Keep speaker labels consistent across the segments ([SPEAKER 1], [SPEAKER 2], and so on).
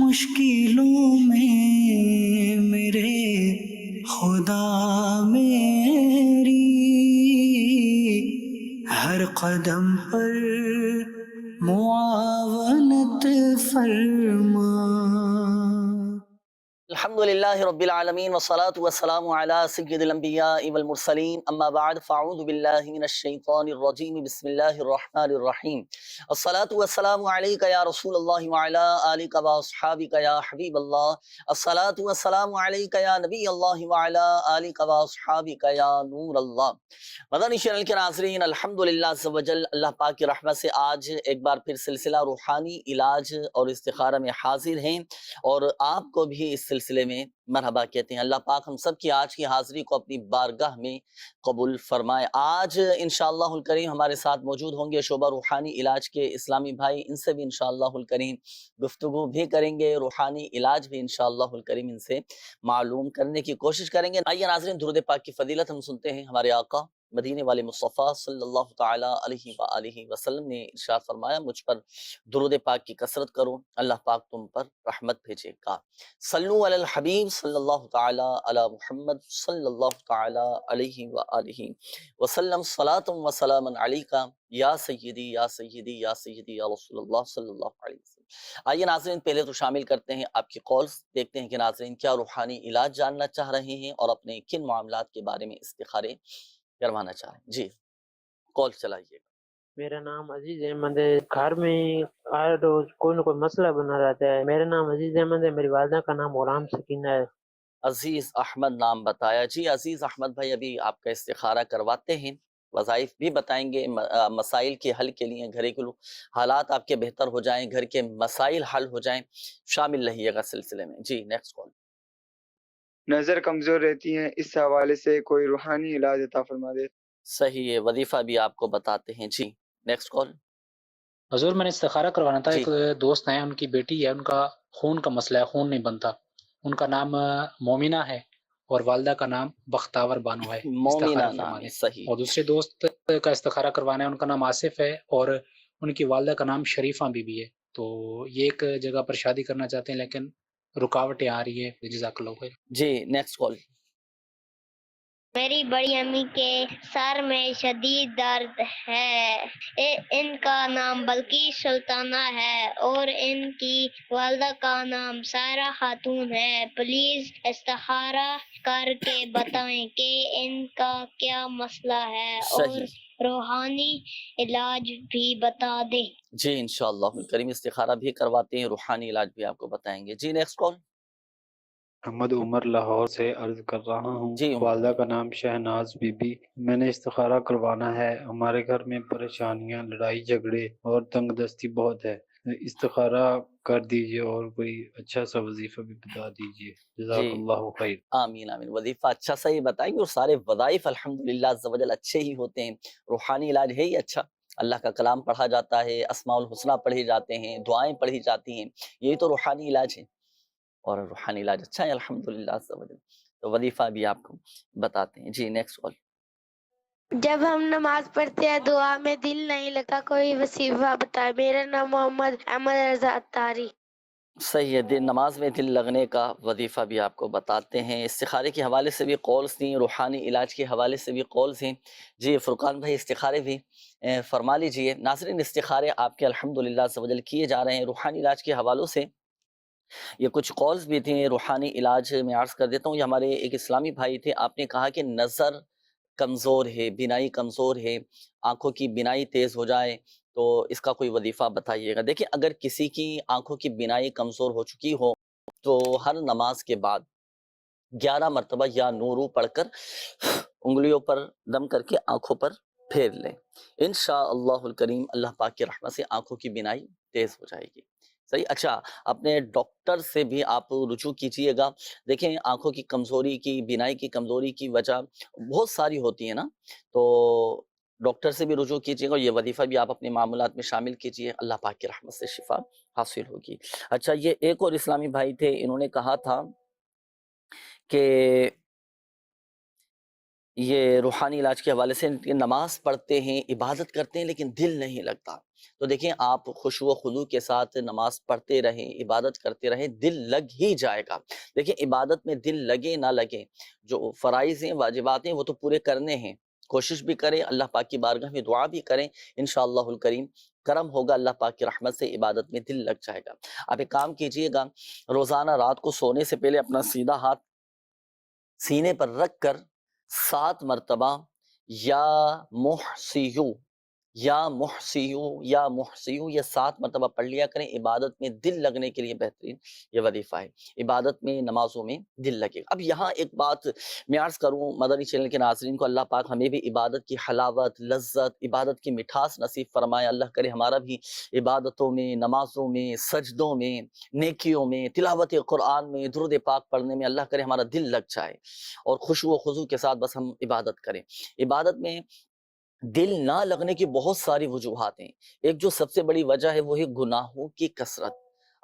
[SPEAKER 1] مشکلوں میں میرے خدا میری ہر قدم پر معاونت فرما.
[SPEAKER 2] الحمدللہ رب العالمین والصلاة والسلام علی سید الانبیاء والمرسلین اما بعد فاعوذ باللہ من الشیطان الرجیم بسم اللہ الرحمن الرحیم. الصلاة والسلام علیک یا رسول اللہ وعلی آلک واصحابک یا حبیب اللہ. الصلاة والسلام علیک یا نبی اللہ وعلی آلک واصحابک یا نور اللہ. مدنی چینل کے ناظرین، الحمدللہ عز و جل اللہ پاک کی رحمت سے آج ایک بار پھر سلسلہ روحانی علاج اور استخارہ میں حاضر ہیں، اور آپ کو بھی اس سلسلے میں مرحبا کہتے ہیں. اللہ پاک ہم سب کی آج کی حاضری کو اپنی بارگاہ میں قبول فرمائے. آج انشاءاللہ الکریم ہمارے ساتھ موجود ہوں گے شعبہ روحانی علاج کے اسلامی بھائی. ان سے بھی انشاءاللہ الکریم گفتگو بھی کریں گے، روحانی علاج بھی انشاءاللہ الکریم ان سے معلوم کرنے کی کوشش کریں گے. آئیے ناظرین، درود پاک کی فضیلت ہم سنتے ہیں. ہمارے آقا مدینے والے مصطفیٰ صلی اللہ تعالی علیہ وآلہ وسلم نے ارشاد فرمایا، مجھ پر درود پاک کی کثرت کرو، اللہ پاک تم پر رحمت بھیجے گا. صلو علی الحبیب صلی اللہ تعالی علی محمد صلی اللہ تعالی علیہ وآلہ وسلم، صلاۃ و سلام علیکہ یا سیدی یا سیدی یا سیدی یا رسول اللہ صلی اللہ علیہ وسلم. آئیے ناظرین، پہلے تو شامل کرتے ہیں آپ کی کالز. دیکھتے ہیں کہ ناظرین کیا روحانی علاج جاننا چاہ رہے ہیں اور اپنے کن معاملات کے بارے میں استخارے کروانا چاہیں. جی کال چلائیے گا.
[SPEAKER 3] میرا نام عزیز احمد ہے. گھر میں ہر روز کوئی نہ کوئی مسئلہ بنا رہتا ہے. میرا نام عزیز احمد ہے، میری والدہ کا نام غلام سکینہ ہے.
[SPEAKER 2] عزیز احمد نام بتایا. جی عزیز احمد بھائی، ابھی آپ کا استخارہ کرواتے ہیں، وظائف بھی بتائیں گے، مسائل کے حل کے لیے گھریلو حالات آپ کے بہتر ہو جائیں، گھر کے مسائل حل ہو جائیں، شامل رہیے گا سلسلے میں. جی نیکسٹ کال.
[SPEAKER 4] نظر کمزور رہتی ہیں، اس حوالے سے کوئی روحانی علاج عطا فرما دے.
[SPEAKER 2] صحیح ہے، وظیفہ بھی آپ کو بتاتے ہیں. جی نیکسٹ کال.
[SPEAKER 5] حضور میں نے استخارہ کروانا تھا.
[SPEAKER 2] جی
[SPEAKER 5] ایک دوست ہیں، ان کی بیٹی ہے، ان کا خون کا مسئلہ ہے، خون نہیں بنتا. ان کا نام مومنہ ہے اور والدہ کا نام بختاور بانو ہے.
[SPEAKER 2] مومنہ
[SPEAKER 5] استخارہ
[SPEAKER 2] نام
[SPEAKER 5] فرما
[SPEAKER 2] ہے.
[SPEAKER 5] دیں.
[SPEAKER 2] صحیح.
[SPEAKER 5] اور دوسرے دوست کا استخارہ کروانا ہے، ان کا نام آصف ہے اور ان کی والدہ کا نام شریفہ بی بی ہے. تو یہ ایک جگہ پر شادی کرنا چاہتے ہیں لیکن رکاوٹیں آ رہی ہے. جزاک اللہ خیر.
[SPEAKER 2] جی نیکسٹ کال.
[SPEAKER 6] میری بڑی امی کے سر میں شدید درد ہے. ان کا نام بلقیس سلطانہ ہے اور ان کی والدہ کا نام سائرہ خاتون ہے. پلیز استخارہ کر کے بتائیں کہ ان کا کیا مسئلہ ہے اور
[SPEAKER 2] صحیح.
[SPEAKER 6] روحانی علاج بھی بتا دیں.
[SPEAKER 2] جی انشاءاللہ کریم استخارہ بھی کرواتے ہیں، روحانی علاج بھی آپ کو بتائیں گے. جی نیکسٹ کال.
[SPEAKER 7] محمد عمر لاہور سے عرض کر رہا ہوں.
[SPEAKER 2] جی عمر.
[SPEAKER 7] والدہ کا نام شہناز بی بی. میں نے استخارہ کروانا ہے. ہمارے گھر میں پریشانیاں، لڑائی جھگڑے اور تنگ دستی بہت ہے. استخارہ کر دیجئے اور کوئی اچھا سا وظیفہ بھی بتا دیجئے. جزاک
[SPEAKER 2] جی
[SPEAKER 7] اللہ خیر.
[SPEAKER 2] آمین آمین. وظیفہ اچھا سا ہی بتائیں گے، اور سارے وظائف الحمدللہ عز و جل اچھے ہی ہوتے ہیں. روحانی علاج ہے ہی اچھا، اللہ کا کلام پڑھا جاتا ہے، اسماء الحسنہ پڑھے جاتے ہیں، دعائیں پڑھی جاتی ہیں، یہی تو روحانی علاج ہے، اور روحانی علاج اچھا ہے الحمدللہ عز و جل. تو وظیفہ بھی آپ کو بتاتے ہیں. جی نیکسٹ کال.
[SPEAKER 8] جب ہم نماز پڑھتے ہیں دعا میں دل نہیں لگتا، کوئی وظیفہ بتائے. میرا نام محمد احمد رضا اتاری.
[SPEAKER 2] صحیح ہے، نماز میں دل لگنے کا وظیفہ بھی آپ کو بتاتے ہیں. استخارے کے حوالے سے بھی کالز تھیں، روحانی علاج کے حوالے سے بھی کالز ہیں. جی فرقان بھائی استخارے بھی فرما لیجئے. ناظرین استخارے آپ کے الحمدللہ عز و جل کیے جا رہے ہیں روحانی علاج کے حوالوں سے. یہ کچھ کالز بھی تھیں روحانی علاج میں عرض کر دیتا ہوں. یہ ہمارے ایک اسلامی بھائی تھے، آپ نے کہا کہ نظر کمزور ہے، بینائی کمزور ہے، آنکھوں کی بینائی تیز ہو جائے تو اس کا کوئی وظیفہ بتائیے گا. دیکھیں اگر کسی کی آنکھوں کی بینائی کمزور ہو چکی ہو تو ہر نماز کے بعد 11 مرتبہ یا نورو پڑھ کر انگلیوں پر دم کر کے آنکھوں پر پھیر لیں. انشاءاللہ الکریم اللہ پاک کی رحمت سے آنکھوں کی بینائی تیز ہو جائے گی. صحیح. اچھا اپنے ڈاکٹر سے بھی آپ رجوع کیجئے گا. دیکھیں آنکھوں کی کمزوری کی، بینائی کی کمزوری کی وجہ بہت ساری ہوتی ہے نا، تو ڈاکٹر سے بھی رجوع کیجئے گا. یہ وظیفہ بھی آپ اپنے معاملات میں شامل کیجئے، اللہ پاک کی رحمت سے شفا حاصل ہوگی. اچھا یہ ایک اور اسلامی بھائی تھے، انہوں نے کہا تھا کہ یہ روحانی علاج کے حوالے سے نماز پڑھتے ہیں، عبادت کرتے ہیں لیکن دل نہیں لگتا. تو دیکھیں آپ خشوع و خضوع کے ساتھ نماز پڑھتے رہیں، عبادت کرتے رہیں، دل لگ ہی جائے گا۔ دیکھیں عبادت میں دل لگے نہ لگے، جو فرائض ہیں واجبات ہیں وہ تو پورے کرنے ہیں، کوشش بھی کریں، اللہ پاک کی بارگاہ میں دعا بھی کریں، انشاءاللہ الکریم کرم ہوگا، اللہ پاک کی رحمت سے عبادت میں دل لگ جائے گا۔ آپ ایک کام کیجئے گا، روزانہ رات کو سونے سے پہلے اپنا سیدھا ہاتھ سینے پر رکھ کر 7 مرتبہ یا محسیو یا محسیو یا محسیو یہ 7 مرتبہ پڑھ لیا کریں، عبادت میں دل لگنے کے لیے بہترین یہ وظیفہ ہے، عبادت میں نمازوں میں دل لگے گا۔ اب یہاں ایک بات میں عرض کروں مدنی چینل کے ناظرین کو، اللہ پاک ہمیں بھی عبادت کی حلاوت، لذت، عبادت کی مٹھاس نصیب فرمائے، اللہ کرے ہمارا بھی عبادتوں میں، نمازوں میں، سجدوں میں، نیکیوں میں، تلاوت قرآن میں، درود پاک پڑھنے میں اللہ کرے ہمارا دل لگ جائے اور خشوع و خضوع کے ساتھ بس ہم عبادت کریں۔ عبادت میں دل نہ لگنے کی بہت ساری وجوہات ہیں، ایک جو سب سے بڑی وجہ ہے وہ ہے گناہوں کی کثرت۔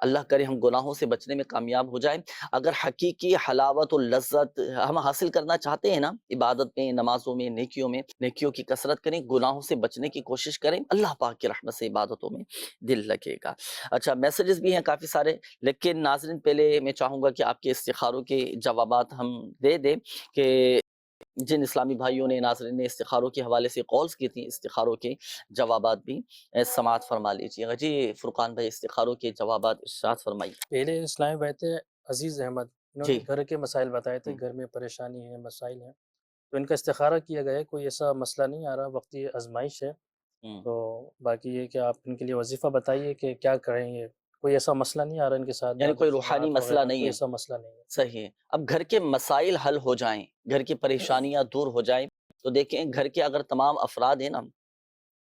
[SPEAKER 2] اللہ کرے ہم گناہوں سے بچنے میں کامیاب ہو جائیں۔ اگر حقیقی حلاوت و لذت ہم حاصل کرنا چاہتے ہیں نا، عبادت میں، نمازوں میں، نیکیوں کی کثرت کریں، گناہوں سے بچنے کی کوشش کریں، اللہ پاک کی رحمت سے عبادتوں میں دل لگے گا۔ اچھا میسیجز بھی ہیں کافی سارے، لیکن ناظرین پہلے میں چاہوں گا کہ آپ کے استخاروں کے جوابات ہم دے دیں کہ جن اسلامی بھائیوں نے، ناظرین نے استخاروں کے حوالے سے کالز کی تھیں، استخاروں کے جوابات بھی سماعت فرما لیجیے گا۔ جی فرقان بھائی استخاروں کے جوابات ارشاد فرمائیے۔
[SPEAKER 9] پہلے اسلامی بھائی تھے عزیز احمد، انہوں نے
[SPEAKER 2] جی
[SPEAKER 9] گھر کے مسائل بتائے تھے، گھر میں پریشانی ہے، مسائل ہیں، تو ان کا استخارہ کیا گیا ہے، کوئی ایسا مسئلہ نہیں آ رہا، وقتی آزمائش ہے، تو باقی یہ کہ آپ ان کے لیے وظیفہ بتائیے کہ کیا کریں، یہ کوئی ایسا مسئلہ نہیں آ رہا ان کے ساتھ،
[SPEAKER 2] یعنی کوئی
[SPEAKER 9] دعوت
[SPEAKER 2] روحانی
[SPEAKER 9] جماعت
[SPEAKER 2] مسئلہ
[SPEAKER 9] وغیرہ،
[SPEAKER 2] نہیں
[SPEAKER 9] کوئی
[SPEAKER 2] ہے،
[SPEAKER 9] ایسا مسئلہ نہیں ہے۔
[SPEAKER 2] صحیح ہے۔ اب گھر کے مسائل حل ہو جائیں، گھر کی پریشانیاں دور ہو جائیں، تو دیکھیں گھر کے اگر تمام افراد ہیں نا،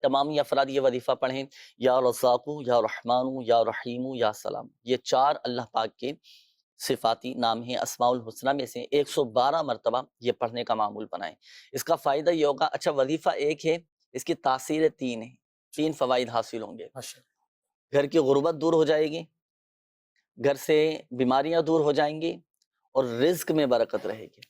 [SPEAKER 2] تمام ہی افراد یہ وظیفہ پڑھیں، یا رزاقو یا رحمانو یا رحیمو یا سلام، یہ 4 اللہ پاک کے صفاتی نام ہیں، اسماء الحسنہ میں سے 112 مرتبہ یہ پڑھنے کا معمول بنائیں۔ اس کا فائدہ یہ ہوگا، اچھا وظیفہ ایک ہے، اس کی تاثیر 3 ہیں، 3 فوائد حاصل ہوں گے۔ گھر کی غربت دور ہو جائے گی، گھر سے بیماریاں دور ہو جائیں گی، اور رزق میں برکت رہے گی۔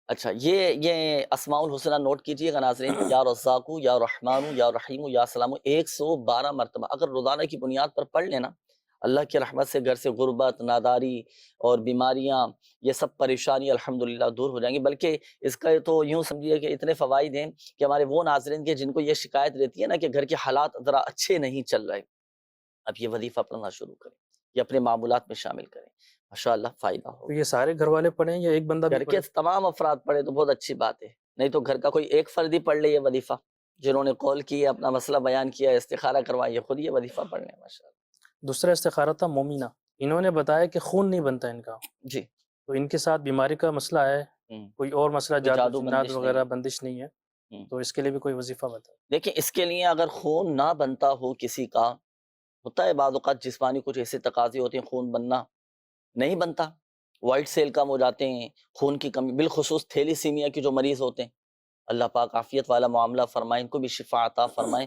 [SPEAKER 2] اچھا یہ اسماء الحسنہ نوٹ کیجئے گا ناظرین، یا رزاقو یا رحمانو یا رحیمو یا سلامو 112 مرتبہ اگر روزانہ کی بنیاد پر پڑھ لینا، اللہ کی رحمت سے گھر سے غربت، ناداری اور بیماریاں، یہ سب پریشانی الحمدللہ دور ہو جائیں گی۔ بلکہ اس کا تو یوں سمجھیے کہ اتنے فوائد ہیں کہ ہمارے وہ ناظرین کے جن کو یہ شکایت رہتی ہے نا کہ گھر کے حالات ذرا اچھے نہیں چل رہے، اب یہ وظیفہ پڑھنا شروع کریں، یہ اپنے معمولات میں شامل کریں، ماشاءاللہ فائدہ
[SPEAKER 9] تو
[SPEAKER 2] ہوگا۔
[SPEAKER 9] یہ سارے گھر والے پڑھیں یا ایک بندہ بھی
[SPEAKER 2] گھر
[SPEAKER 9] پڑھے؟
[SPEAKER 2] کے تمام افراد پڑھے تو بہت اچھی بات ہے، نہیں تو گھر کا کوئی ایک فرد ہی پڑھ لے یہ وظیفہ، جنہوں نے کال کی، اپنا مسئلہ بیان کیا، استخارہ کروایا، یہ خود یہ وظیفہ پڑھ لیں ماشاءاللہ۔
[SPEAKER 9] دوسرا استخارہ تھا مومنہ، انہوں نے بتایا کہ خون نہیں بنتا ان کا،
[SPEAKER 2] جی
[SPEAKER 9] تو ان کے ساتھ بیماری کا مسئلہ ہے، کوئی اور مسئلہ
[SPEAKER 2] کوئی جادو
[SPEAKER 9] جادو جنات
[SPEAKER 2] بندش نہیں
[SPEAKER 9] وغیرہ
[SPEAKER 2] ہے۔
[SPEAKER 9] بندش نہیں ہے، تو اس کے لیے بھی کوئی وظیفہ بتائیں۔
[SPEAKER 2] دیکھیں اس کے لیے اگر خون نہ بنتا ہو کسی کا، ہوتا ہے بعض اوقات جسمانی کچھ ایسے تقاضے ہوتے ہیں خون بننا نہیں بنتا، وائٹ سیل کم ہو جاتے ہیں، خون کی کمی، بالخصوص تھیلی سیمیا کے جو مریض ہوتے ہیں، اللہ پاک عافیت والا معاملہ فرمائے، ان کو بھی شفا عطا فرمائے۔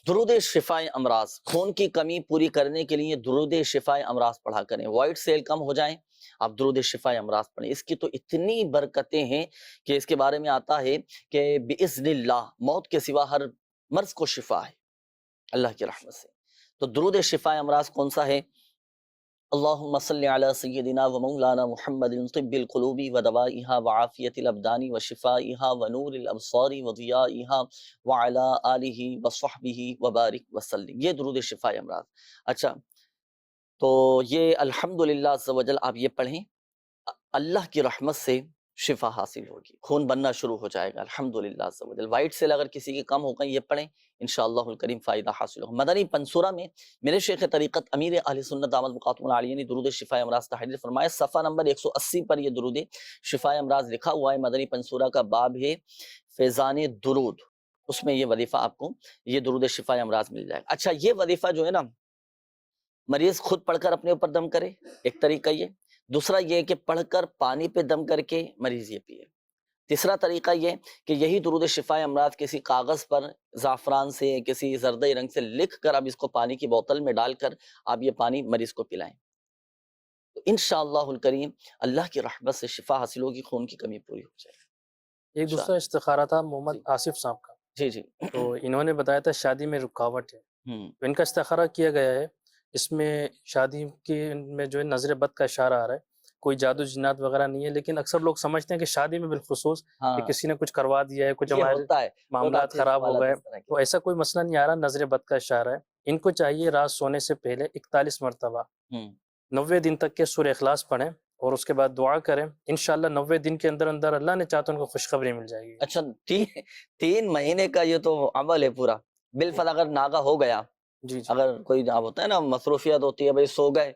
[SPEAKER 2] درود شفائے امراض، خون کی کمی پوری کرنے کے لیے درود شفائے امراض پڑھا کریں، وائٹ سیل کم ہو جائیں آپ درود شفائے امراض پڑھیں، اس کی تو اتنی برکتیں ہیں کہ اس کے بارے میں آتا ہے کہ بِإِذْنِ اللہ موت کے سوا ہر مرض کو شفا ہے اللہ کی رحمت سے۔ تو درود شفائے امراض کون سا ہے؟ اللہم صلی علی سیدنا و مولانا محمد طب القلوب و دوائها وعافیت الابدان و شفائها و نور الابصار و ضیائها وعلی آلہ و صحبہ و بارک وسلم، یہ درود شفائے امراض۔ اچھا تو یہ الحمدللہ عز و جل آپ یہ پڑھیں، اللہ کی رحمت سے شفا حاصل ہوگی، خون بننا شروع ہو جائے گا الحمدللہ عز و جل۔ وائٹ سیل اگر کسی کی کم ہو گئی یہ پڑھیں، انشاءاللہ الکریم فائدہ حاصل ہوگا۔ مدنی پنصورہ میں میرے شیخ طریقت امیر اہل سنت دامت بقاتم العالیہ نے درود شفائے امراض تحریر فرمایا، صفحہ نمبر 180 پر یہ درود شفائے امراض لکھا ہوا ہے، مدنی پنصورہ کا باب ہے فیضان درود، اس میں یہ وظیفہ آپ کو یہ درود شفائے امراض مل جائے گا۔ اچھا یہ وظیفہ جو ہے نا مریض خود پڑھ کر اپنے اوپر دم کرے، ایک طریقہ یہ، دوسرا یہ کہ پڑھ کر پانی پہ دم کر کے مریض یہ پیے، تیسرا طریقہ یہ کہ یہی درود شفائے امراض کسی کاغذ پر زعفران سے، کسی زردئی رنگ سے لکھ کر اب اس کو پانی کی بوتل میں ڈال کر آپ یہ پانی مریض کو پلائیں، تو انشاءاللہ الکریم اللہ کی رحمت سے شفا حاصل ہوگی، خون کی کمی پوری ہو جائے گی۔
[SPEAKER 9] ایک دوسرا استخارہ تھا محمد آصف صاحب کا،
[SPEAKER 2] جی
[SPEAKER 9] تو انہوں نے بتایا تھا شادی میں رکاوٹ ہے، تو ان کا استخارہ کیا گیا ہے. اس میں شادی کی میں جو ہے نظر بد کا اشارہ آ رہا ہے. کوئی جادو جنات وغیرہ نہیں ہے، لیکن اکثر لوگ سمجھتے ہیں کہ شادی میں بالخصوص کہ
[SPEAKER 2] ہاں
[SPEAKER 9] کسی نے کچھ کروا دیا ہے، کچھ
[SPEAKER 2] یہ
[SPEAKER 9] ہمارے
[SPEAKER 2] ہوتا ہے، لوگ
[SPEAKER 9] معاملات
[SPEAKER 2] آپ سے
[SPEAKER 9] خراب ہو
[SPEAKER 2] سوالات
[SPEAKER 9] گئے.
[SPEAKER 2] اس طرح کے.
[SPEAKER 9] تو ایسا کوئی مسئلہ نہیں آ رہا، نظر بد کا اشارہ ہے. ان کو چاہیے رات سونے سے پہلے 41 مرتبہ
[SPEAKER 2] ہوں
[SPEAKER 9] 90 دن تک کے سورہ اخلاص پڑھیں اور اس کے بعد دعا کریں. انشاءاللہ 90 دن کے اندر اندر اللہ نے چاہا تو ان کو خوشخبری مل جائے گی.
[SPEAKER 2] اچھا 3 مہینے کا یہ تو عمل ہے پورا. بالفعل اگر ناگا ہو گیا،
[SPEAKER 9] جی جی
[SPEAKER 2] اگر کوئی جاب ہوتا ہے نا، مصروفیت ہوتی ہے، بھائی سو گئے،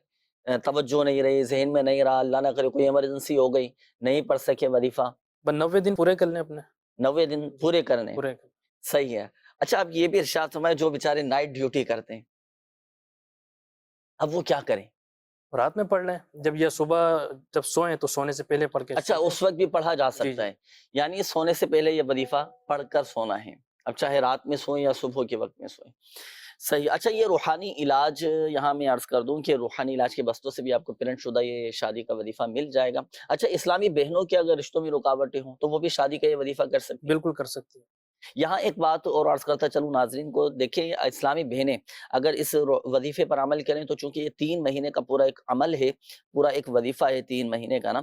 [SPEAKER 2] توجہ نہیں رہی، ذہن میں نہیں رہا، اللہ نہ کرے کوئی ایمرجنسی ہو گئی، نہیں پڑھ سکے وظیفہ،
[SPEAKER 9] بس 90 دن پورے کر لیں اپنے
[SPEAKER 2] 90 دن پورے کرنے.
[SPEAKER 9] پورے کر.
[SPEAKER 2] صحیح ہے. اچھا اب یہ بھی ارشاد فرمائے جو بیچارے نائٹ ڈیوٹی کرتے ہیں، اب وہ کیا کریں؟
[SPEAKER 9] رات میں پڑھ لیں، جب یہ صبح جب سوئیں تو سونے سے پہلے پڑھ کے
[SPEAKER 2] اچھا
[SPEAKER 9] سوئیں.
[SPEAKER 2] اس وقت بھی پڑھا جا
[SPEAKER 9] جی
[SPEAKER 2] سکتا
[SPEAKER 9] جی
[SPEAKER 2] ہے، یعنی سونے سے پہلے یہ وظیفہ پڑھ کر سونا ہے، اب چاہے رات میں سوئیں یا صبح کے وقت میں سوئیں. صحیح. اچھا یہ روحانی علاج یہاں میں عرض کر دوں کہ روحانی علاج کے بستوں سے بھی آپ کو پیرنٹ شدہ یہ شادی کا وظیفہ مل جائے گا. اچھا اسلامی بہنوں کے اگر رشتوں میں رکاوٹیں ہوں تو وہ بھی شادی کا یہ وظیفہ کر سکتی ہیں؟
[SPEAKER 9] بالکل کر سکتے ہیں.
[SPEAKER 2] یہاں ایک بات اور عرض کرتا چلوں ناظرین کو، دیکھیں اسلامی بہنیں اگر اس وظیفے پر عمل کریں تو چونکہ یہ 3 مہینے کا پورا ایک عمل ہے، پورا ایک وظیفہ ہے 3 مہینے کا نا،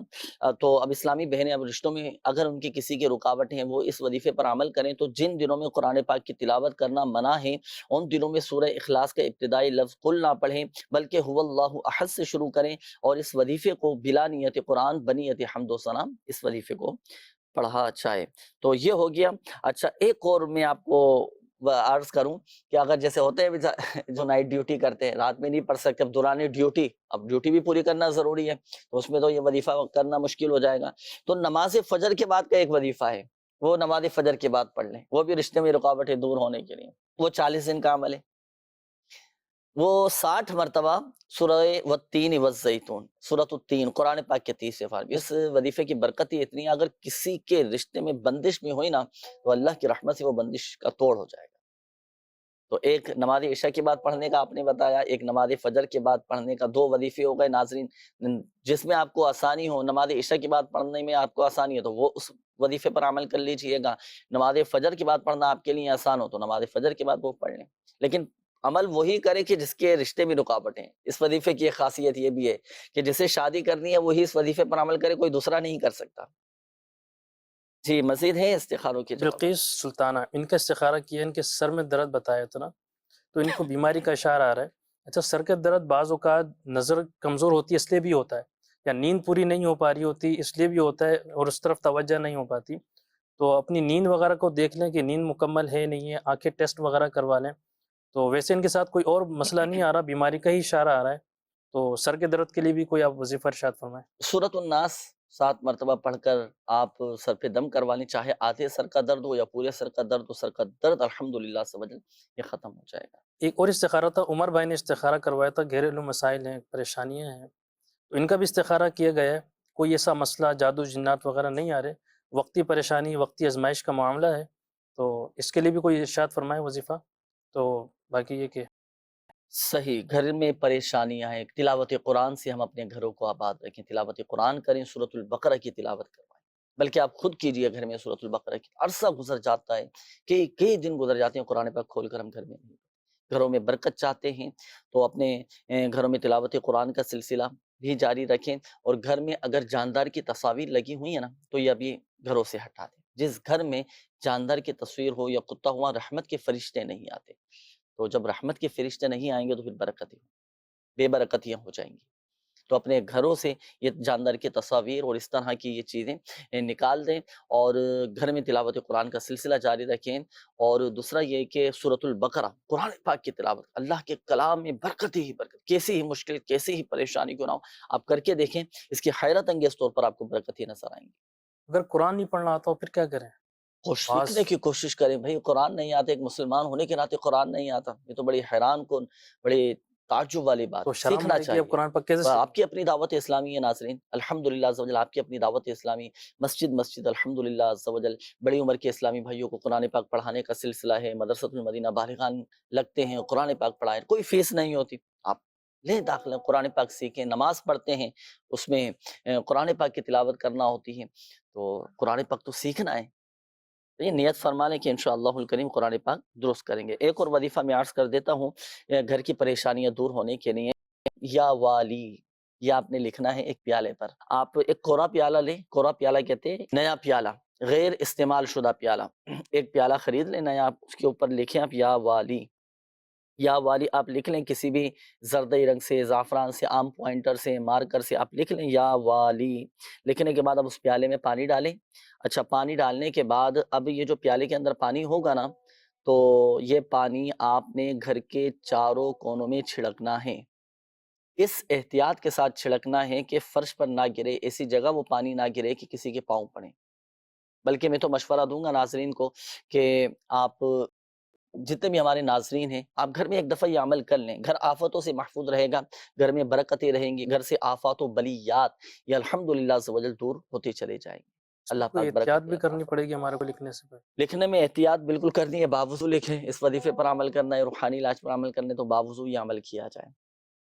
[SPEAKER 2] تو اب اسلامی بہنیں اب رشتوں میں اگر ان کی کسی کی رکاوٹ ہیں وہ اس وظیفے پر عمل کریں تو جن دنوں میں قرآن پاک کی تلاوت کرنا منع ہے ان دنوں میں سورہ اخلاص کا ابتدائی لفظ قل نہ پڑھیں بلکہ هو اللہ احد سے شروع کریں اور اس وظیفے کو بلا نیت قرآن بنیت حمد و ثنا اس وظیفے کو پڑھا اچھا ہے. تو یہ ہو گیا. اچھا ایک اور میں آپ کو عرض کروں کہ اگر جیسے ہوتے ہیں جو نائٹ ڈیوٹی کرتے ہیں رات میں نہیں پڑھ سکتے، اب دوران ڈیوٹی اب ڈیوٹی بھی پوری کرنا ضروری ہے تو اس میں تو یہ وظیفہ کرنا مشکل ہو جائے گا، تو نماز فجر کے بعد کا ایک وظیفہ ہے، وہ نماز فجر کے بعد پڑھ لیں، وہ بھی رشتے میں رکاوٹیں دور ہونے کے لیے. وہ 40 دن کا عمل ہے. وہ 60 مرتبہ سورہ والتین والزیتون، سورۃ التین قرآن پاک کے 30 صفحات. اس وظیفے کی برکت ہی اتنی ہے، اگر کسی کے رشتے میں بندش بھی ہوئی نا تو اللہ کی رحمت سے وہ بندش کا توڑ ہو جائے گا. تو ایک نماز عشاء کے بعد پڑھنے کا آپ نے بتایا، ایک نماز فجر کے بعد پڑھنے کا، 2 وظیفے ہو گئے ناظرین. جس میں آپ کو آسانی ہو، نماز عشاء کے بعد پڑھنے میں آپ کو آسانی ہے تو وہ اس وظیفے پر عمل کر لیجئے گا. نماز فجر کے بعد پڑھنا آپ کے لیے آسان ہو تو نماز فجر کے بعد وہ پڑھ لیں، لیکن عمل وہی کرے کہ جس کے رشتے میں رکاوٹ ہیں. اس وظیفے کی ایک خاصیت یہ بھی ہے کہ جسے شادی کرنی ہے وہی اس وظیفے پر عمل کرے، کوئی دوسرا نہیں کر سکتا. جی مزید ہے استخاروں کے جواب؟
[SPEAKER 9] بلقیس سلطانہ، ان کا استخارہ کیا، ان کے سر میں درد بتایا تھا نا، تو ان کو بیماری کا اشارہ آ رہا ہے. اچھا سر کے درد بعض اوقات نظر کمزور ہوتی ہے اس لیے بھی ہوتا ہے، یا نیند پوری نہیں ہو پا رہی ہوتی اس لیے بھی ہوتا ہے، اور اس طرف توجہ نہیں ہو پاتی. تو اپنی نیند وغیرہ کو دیکھ لیں کہ نیند مکمل ہے نہیں ہے، آنکھیں ٹیسٹ وغیرہ کروا لیں. تو ویسے ان کے ساتھ کوئی اور مسئلہ نہیں آ رہا، بیماری کا ہی اشارہ آ رہا ہے. تو سر کے درد کے لیے بھی کوئی آپ وظیفہ ارشاد فرمائیں.
[SPEAKER 2] سورۃ الناس 7 مرتبہ پڑھ کر آپ سر پہ دم کروا لیں، چاہے آدھے سر کا درد ہو یا پورے سر کا درد ہو، سر کا درد الحمدللہ سے یہ ختم ہو جائے گا.
[SPEAKER 9] ایک اور استخارہ تھا، عمر بھائی نے استخارہ کروایا تھا، گھریلو مسائل ہیں، پریشانیاں ہیں، تو ان کا بھی استخارہ کیا گیا ہے. کوئی ایسا مسئلہ جادو جنات وغیرہ نہیں آ رہے، وقتی پریشانی وقتی آزمائش کا معاملہ ہے، تو اس کے لیے بھی کوئی ارشاد فرمائے وظیفہ. تو باقی یہ کہ
[SPEAKER 2] صحیح. گھر میں پریشانیاں ہیں، تلاوت قرآن سے ہم اپنے گھروں کو آباد رکھیں، تلاوت قرآن کریں، سورۃ البقرہ کی تلاوت کروائیں، بلکہ آپ خود کیجئے گھر میں سورۃ البقرہ کی. عرصہ گزر جاتا ہے، کئی دن گزر جاتے ہیں قرآن پاک کھول کر ہم گھر میں نہیں. گھروں میں برکت چاہتے ہیں تو اپنے گھروں میں تلاوت قرآن کا سلسلہ بھی جاری رکھیں، اور گھر میں اگر جاندار کی تصاویر لگی ہوئی ہیں نا تو یہ ابھی گھروں سے ہٹا دیں. جس گھر میں جاندار کی تصویر ہو یا کتا ہوا، رحمت کے فرشتے نہیں آتے. تو جب رحمت کے فرشتے نہیں آئیں گے تو پھر برکتیں بے برکتیاں ہو جائیں گی. تو اپنے گھروں سے یہ جاندار کی تصاویر اور اس طرح کی یہ چیزیں نکال دیں اور گھر میں تلاوت قرآن کا سلسلہ جاری رکھیں. اور دوسرا یہ کہ سورۃ البقرہ قرآن پاک کی تلاوت، اللہ کے کلام میں برکت ہی برکت، کیسی ہی مشکل کیسی ہی پریشانی کیوں نہ ہو آپ کر کے دیکھیں، اس کی حیرت انگیز طور پر آپ کو برکت ہی نظر آئیں گی.
[SPEAKER 9] اگر قرآن نہیں پڑھنا آتا ہو پھر کیا کریں؟
[SPEAKER 2] سیکھنے کی کوشش کریں. بھائی قرآن نہیں آتا، ایک مسلمان ہونے کے ناطے قرآن نہیں آتا، یہ تو بڑی حیران کن، بڑی تعجب والی بات.
[SPEAKER 9] تو شرم
[SPEAKER 2] سیکھنا
[SPEAKER 9] آئے گی
[SPEAKER 2] چاہیے.
[SPEAKER 9] اب قرآن پاک کیسے
[SPEAKER 2] آپ کی اپنی دعوت اسلامی ہے ناظرین، الحمدللہ عز و جل آپ کی اپنی دعوت اسلامی، مسجد الحمدللہ عز و جل بڑی عمر کے اسلامی بھائیوں کو قرآن پاک پڑھانے کا سلسلہ ہے. مدرسۃ المدینہ بالغان لگتے ہیں، قرآن پاک پڑھائیں، کوئی فیس نہیں ہوتی، آپ لیں داخلہ، قرآن پاک سیکھیں. نماز پڑھتے ہیں اس میں قرآن پاک کی تلاوت کرنا ہوتی ہے، تو قرآن پاک تو سیکھنا ہے. تو یہ نیت فرما لیں کہ انشاءاللہ الکریم قرآن پاک درست کریں گے۔ ایک اور وظیفہ میں عرض کر دیتا ہوں گھر کی پریشانیاں دور ہونے کے لیے، یا والی، یہ آپ نے لکھنا ہے ایک پیالے پر۔ آپ ایک کورا پیالہ لیں، کورا پیالہ کہتے ہیں نیا پیالہ، غیر استعمال شدہ پیالہ، ایک پیالہ خرید لیں نیا، آپ اس کے اوپر لکھیں آپ یا والی، یا والی آپ لکھ لیں کسی بھی زردئی رنگ سے، زعفران سے، آم پوائنٹر سے، مارکر سے آپ لکھ لیں یا والی۔ لکھنے کے بعد اب اس پیالے میں پانی ڈالیں۔ اچھا، پانی ڈالنے کے بعد اب یہ جو پیالے کے اندر پانی ہوگا نا، تو یہ پانی آپ نے گھر کے چاروں کونوں میں چھڑکنا ہے۔ اس احتیاط کے ساتھ چھڑکنا ہے کہ فرش پر نہ گرے، ایسی جگہ وہ پانی نہ گرے کہ کسی کے پاؤں پڑے۔ بلکہ میں تو مشورہ دوں گا ناظرین کو کہ آپ جتنے بھی ہمارے ناظرین ہیں، آپ گھر میں ایک دفعہ یہ عمل کر لیں، گھر آفتوں سے محفوظ رہے گا، گھر میں برکتیں رہیں گی، گھر سے آفات و بلیات یہ الحمدللہ عز و جل دور ہوتے چلے جائیں گے۔ اللہ
[SPEAKER 9] کوئی
[SPEAKER 2] پاک
[SPEAKER 9] احتیاط
[SPEAKER 2] برکت
[SPEAKER 9] بھی کرنی پڑے گی ہمارے کو لکھنے سے پہلے؟
[SPEAKER 2] لکھنے میں احتیاط بالکل کرنی ہے، باوضو لکھیں۔ اس وظیفے پر عمل کرنا ہے، روحانی علاج پر عمل کرنا ہے تو باوضو یہ عمل کیا جائے،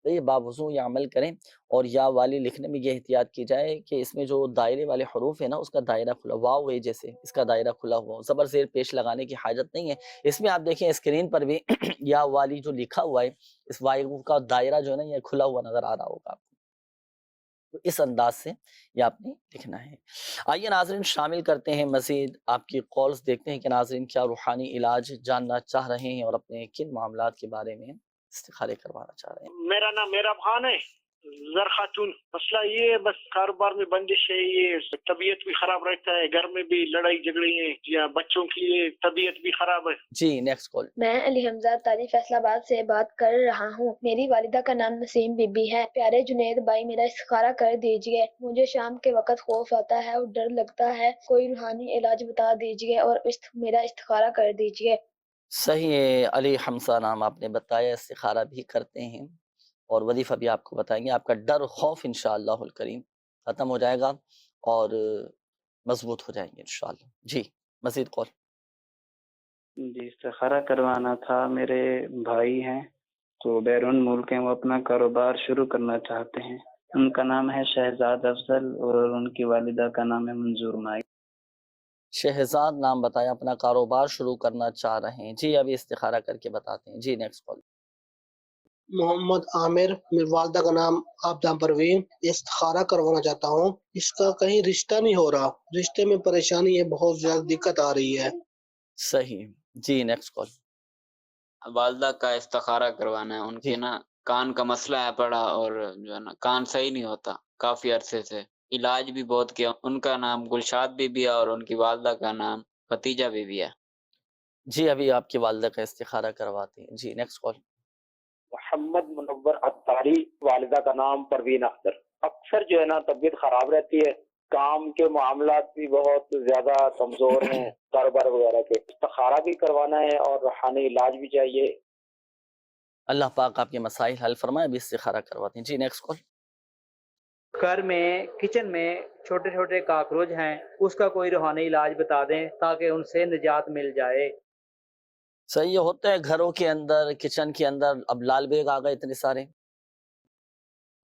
[SPEAKER 2] تو یہ باوضو یہ عمل کریں۔ اور یا والی لکھنے میں یہ احتیاط کی جائے کہ اس میں جو دائرے والے حروف ہیں نا، اس کا دائرہ کھلا، واو ہے جیسے اس کا دائرہ کھلا ہوا ہو، زبر زیر پیش لگانے کی حاجت نہیں ہے۔ اس میں آپ دیکھیں اسکرین پر بھی یا والی جو لکھا ہوا ہے، اس واو کا دائرہ جو ہے نا یہ کھلا ہوا نظر آ رہا ہوگا آپ کو، تو اس انداز سے یہ آپ نے لکھنا ہے۔ آئیے ناظرین شامل کرتے ہیں مزید آپ کی کالز، دیکھتے ہیں کہ ناظرین کیا روحانی علاج جاننا چاہ رہے ہیں اور اپنے کن معاملات کے بارے میں استخارے کروانا چاہ رہے ہیں۔
[SPEAKER 10] میرا نام میرا خان ہے، زر خاتون۔ مسئلہ یہ ہے بس کاروبار میں بندش ہے، یہ طبیعت بھی خراب رہتا ہے، گھر میں بھی لڑائی جھگڑے ہیں، یا بچوں کی طبیعت بھی خراب ہے۔
[SPEAKER 2] جی نیکسٹ کال۔
[SPEAKER 8] میں علی حمزہ تاجی فیصل آباد سے بات کر رہا ہوں۔ میری والدہ کا نام نسیم بی بی ہے۔ پیارے جنید بھائی میرا استخارہ کر دیجئے، مجھے شام کے وقت خوف آتا ہے اور ڈر لگتا ہے، کوئی روحانی علاج بتا دیجئے اور میرا استخارہ کر دیجئے۔
[SPEAKER 2] صحیح ہے علی حمزہ نام آپ نے بتایا، استخارہ بھی کرتے ہیں اور وظیفہ بھی آپ کو بتائیں گے۔ آپ کا ڈر خوف انشاءاللہ الکریم ختم ہو جائے گا اور مضبوط ہو جائیں گے انشاءاللہ۔ جی مزید کال۔
[SPEAKER 11] جی استخارہ کروانا تھا، میرے بھائی ہیں تو بیرون ملک ہیں، وہ اپنا کاروبار شروع کرنا چاہتے ہیں۔ ان کا نام ہے شہزاد افضل اور ان کی والدہ کا نام ہے منظور مائی۔
[SPEAKER 2] شہزاد نام بتایا، اپنا کاروبار شروع کرنا چاہ رہے ہیں۔ جی ابھی استخارہ کر کے بتاتے ہیں۔ جی نیکسٹ کال۔
[SPEAKER 12] محمد عامر، میری والدہ کا نام آبدہ پروین، استخارہ کروانا چاہتا ہوں، اس کا کہیں رشتہ نہیں ہو رہا، رشتے میں پریشانی ہے، بہت زیادہ دقت آ رہی ہے۔
[SPEAKER 2] صحیح، جی نیکسٹ کال۔
[SPEAKER 13] والدہ کا استخارہ کروانا ہے، ان کے نا کان کا مسئلہ ہے پڑا، اور جو ہے نا کان صحیح نہیں ہوتا کافی عرصے سے، علاج بھی بہت کیا۔ ان کا نام گلشاد بی بی ہے اور ان کی والدہ کا نام ختیجہ بی بی ہے۔
[SPEAKER 2] جی ابھی آپ کی والدہ کا استخارہ کرواتے ہیں۔ جی نیکسٹ کال۔
[SPEAKER 14] محمد منور عطاری، والدہ کا نام پروین اختر۔ اکثر جو ہے نا طبیعت خراب رہتی ہے، کام کے معاملات بھی بہت زیادہ کمزور ہیں، کاروبار وغیرہ کے، استخارہ بھی کروانا ہے اور روحانی علاج بھی چاہیے۔
[SPEAKER 2] اللہ پاک آپ کے مسائل حل فرمائے، ابھی استخارہ کرواتے ہیں۔ جی نیکسٹ کال۔
[SPEAKER 15] گھر میں کچن میں چھوٹے چھوٹے کاکروچ ہیں، اس کا کوئی روحانی علاج بتا دیں تاکہ ان سے نجات مل جائے۔
[SPEAKER 2] صحیح ہوتا ہے گھروں کے اندر، کچن کے اندر، اب لال بیگ آ گئے اتنے سارے،